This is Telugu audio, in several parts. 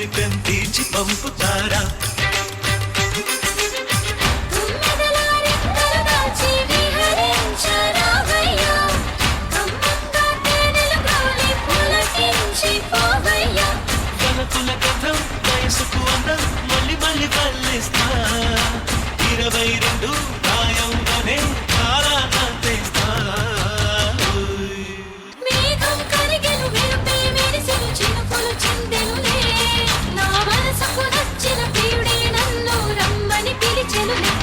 కోరికం తీర్చి పంపుతారా కలకుల గంధం వయసుకు అందం మళ్ళీ మళ్ళీ పల్లిస్తా 22 ప్రాయంగానే చాలా అంతేస్తా మేఘం కరిగెను విరుపే మెరిసెను చినుకులు చిందెనులే నా మనసుకు నచ్చిన ప్రియుడే నన్ను రమ్మని పిలిచెనులే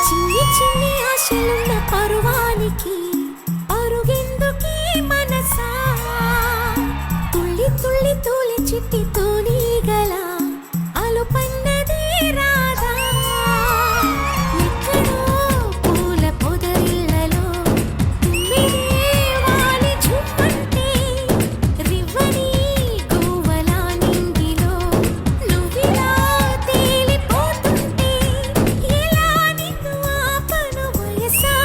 చిన్ని చిన్ని ఆశలున్న పరువానికి అరుగెందుకీ మనసా తుళ్ళి తుళ్ళి తూలి చిట్టి తూనీగల అలుపన్నదే రాధా ఎక్కడో పూల పొదరిళ్ళలో తుమ్మిదే వాలి ఝుమ్మంటే రివ్వని గువ్వలా నింగిలో నువ్విలా తేలిపోతుంటే ఎలా నిన్ను ఆపను వయసా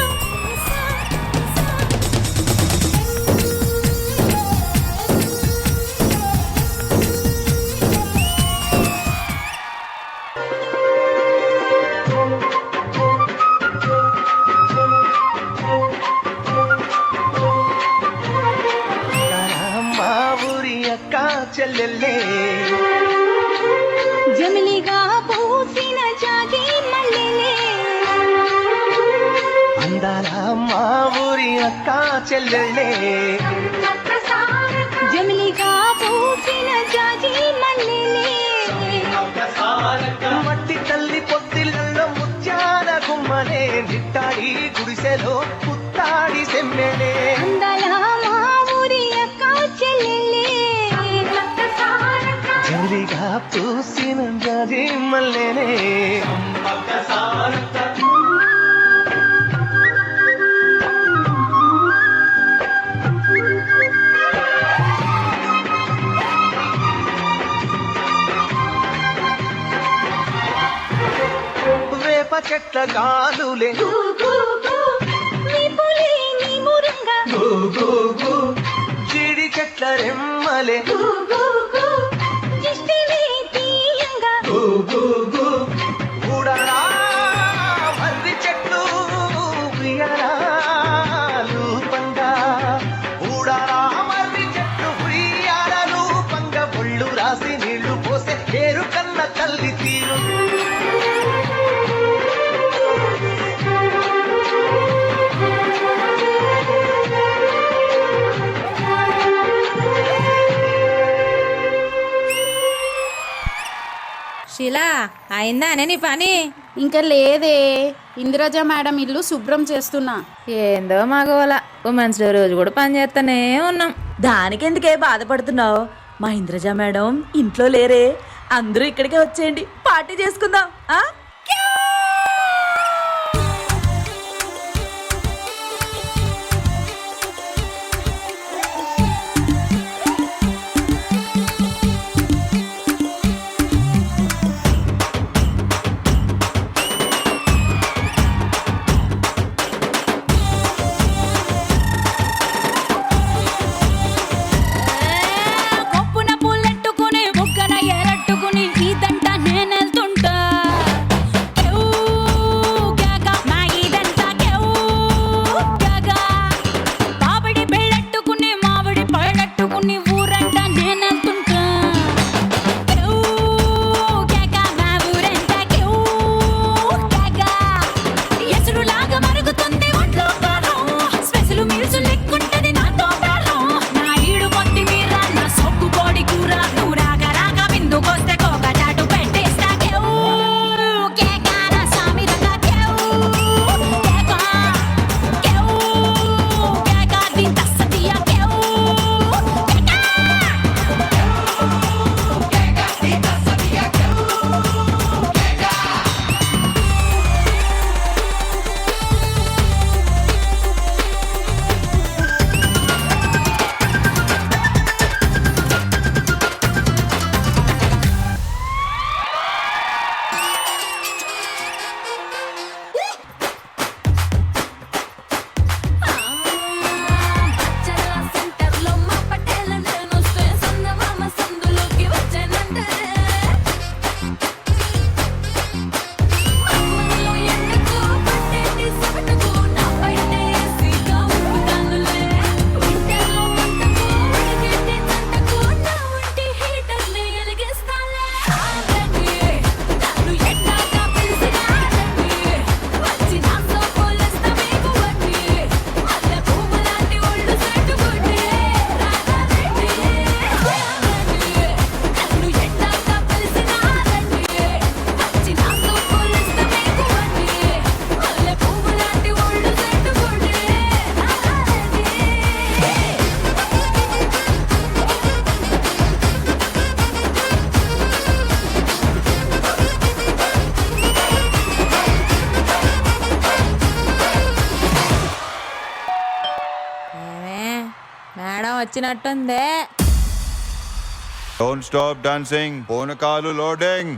మా ఊరి అక్క చెల్లెల్లే జమిలిగా పూసిన జాజి మల్లెలే అందాల మా ఊరి అక్క చెల్లెల్లే జమిలిగా పూసిన జాజి మల్లెలే మట్టి తల్లి పొత్తిళ్ళల్లో ముత్యాల గుమ్మనే నిట్టాడి గుడిసెలో పుత్తాడి సెమ్మెనే అందాల మా ఊరి అక్క చెల్లెలే చెలిగా పూసిన జాజి మల్లెనే వేప చెట్ల గాలులే నీ పులి నీ మురంగా జీడి చెట్ల రెమ్మలే దిష్టిని తీయంగా ఊడరా మర్రి చెట్లు ఉయ్యాలూ పంగా ఊడరా మర్రి చెట్లు ఉయ్యాలూ పంగ ఒళ్ళు రాసి నీళ్లు పోసే ఏరు కన్న తల్లి తీరు శిలా అయిందానే నీ పని ఇంకా లేదే ఇందిరాజ మేడం ఇల్లు శుభ్రం చేస్తున్నా. ఏందో మగోల ఉమెన్స్ డే రోజు కూడా పని చేస్తానే ఉన్నాం. దానికెందుకే బాధపడుతున్నావు? మా ఇంద్రజ మేడం ఇంట్లో లేరే, అందరూ ఇక్కడికే వచ్చేయండి, పార్టీ చేసుకుందాం. కొప్పున పూలెట్టుకుని బుగ్గన ఎరట్టుకుని ఇదంట నేనెళ్తుంటా వచ్చినట్టుందే. Don't stop dancing. పూనకాలు లోడింగ్.